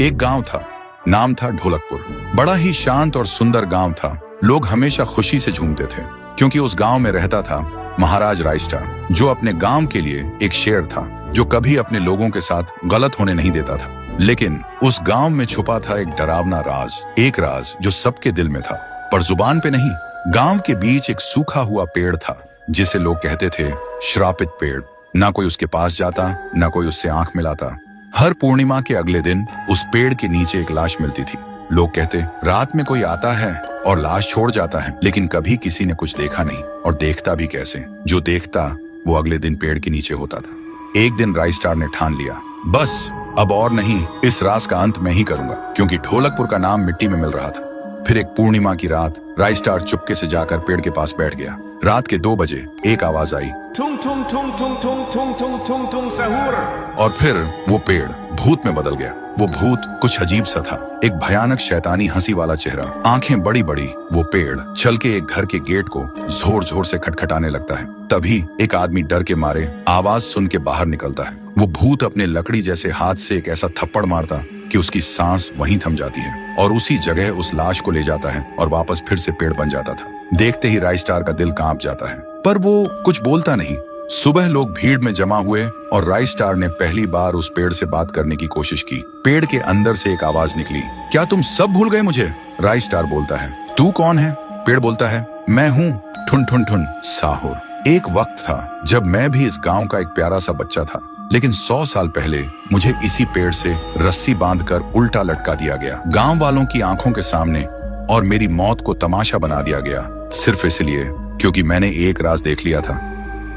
एक गांव था, नाम था ढोलकपुर। बड़ा ही शांत और सुंदर गांव था। लोग हमेशा खुशी से झूमते थे क्योंकि उस गांव में रहता था महाराज रायस्टार, जो अपने गांव के लिए एक शेर था जो कभी अपने लोगों के साथ गलत होने नहीं देता था। लेकिन उस गांव में छुपा था एक डरावना राज, एक राज जो सबके दिल में था पर जुबान पे नहीं। गांव के बीच एक सूखा हुआ पेड़ था जिसे लोग कहते थे श्रापित पेड़। ना कोई उसके पास जाता, ना कोई उससे आंख मिलाता। हर पूर्णिमा के अगले दिन उस पेड़ के नीचे एक लाश मिलती थी। लोग कहते रात में कोई आता है और लाश छोड़ जाता है, लेकिन कभी किसी ने कुछ देखा नहीं और देखता भी कैसे। जो देखता वो अगले दिन पेड़ के नीचे होता था। एक दिन रायस्टार ने ठान लिया, बस अब और नहीं, इस राज का अंत मैं ही करूंगा, क्योंकि ढोलकपुर का नाम मिट्टी में मिल रहा था। फिर एक पूर्णिमा की रात रायस्टार चुपके से जाकर पेड़ के पास बैठ गया। रात के 2 बजे एक आवाज आई, ठुंग ठुंग ठुंग ठुंग ठुंग ठुंग ठुंग ठुंग ठुंग सहूर। और फिर वो पेड़ भूत में बदल गया। वो भूत कुछ अजीब सा था, एक भयानक शैतानी हंसी वाला चेहरा, आंखें बड़ी बड़ी। वो पेड़ चल के एक घर के गेट को जोर जोर से खटखटाने लगता है। तभी एक आदमी डर के मारे आवाज सुन के बाहर निकलता है। वो भूत अपने लकड़ी जैसे हाथ से एक ऐसा थप्पड़ मारता कि उसकी सांस वहीं थम जाती है और उसी जगह उस लाश को ले जाता है और वापस फिर से पेड़ बन जाता था। देखते ही रायस्टार का दिल कांप जाता है, पर वो कुछ बोलता नहीं। सुबह लोग भीड़ में जमा हुए और रायस्टार ने पहली बार उस पेड़ से बात करने की कोशिश की। पेड़ के अंदर से एक आवाज निकली, क्या तुम सब भूल गए मुझे? रायस्टार बोलता है, तू कौन है? पेड़ बोलता है, मैं हूँ ठुन ठुन ठुन साहुर। एक वक्त था जब मैं भी इस गांव का एक प्यारा सा बच्चा था, लेकिन 100 साल पहले मुझे इसी पेड़ से रस्सी बांधकर उल्टा लटका दिया गया, गांव वालों की आंखों के सामने, और मेरी मौत को तमाशा बना दिया गया, सिर्फ इसलिए क्योंकि मैंने एक राज देख लिया था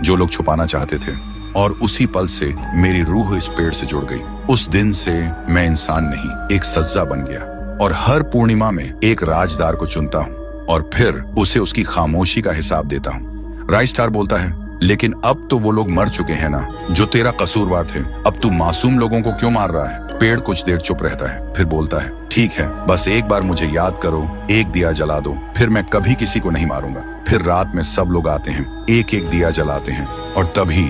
जो लोग छुपाना चाहते थे। और उसी पल से मेरी रूह इस पेड़ से जुड़ गई। उस दिन से मैं इंसान नहीं, एक सज्जा बन गया, और हर पूर्णिमा में एक राजदार को चुनता हूँ और फिर उसे उसकी खामोशी का हिसाब देता हूँ। रायस्टार बोलता है, लेकिन अब तो वो लोग मर चुके हैं ना जो तेरा कसूरवार थे। अब तू मासूम लोगों को क्यों मार रहा है? पेड़ कुछ देर चुप रहता है, फिर बोलता है, ठीक है, बस एक बार मुझे याद करो, एक दिया जला दो, फिर मैं कभी किसी को नहीं मारूंगा। फिर रात में सब लोग आते हैं, एक एक दिया जलाते हैं, और तभी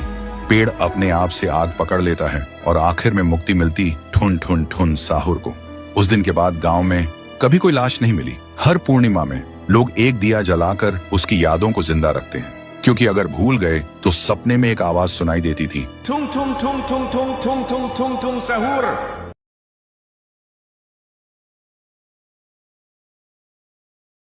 पेड़ अपने आप से आग पकड़ लेता है और आखिर में मुक्ति मिलती ठुन ठुन ठुन साहुर को। उस दिन के बाद गांव में कभी कोई लाश नहीं मिली। हर पूर्णिमा में लोग एक दिया जलाकर उसकी यादों को जिंदा रखते हैं, क्योंकि अगर भूल गए तो सपने में एक आवाज सुनाई देती थी, ठुंग ठुंग ठुंग ठुंग ठुंग ठुंग ठुंग ठुंग ठुंग सहूर।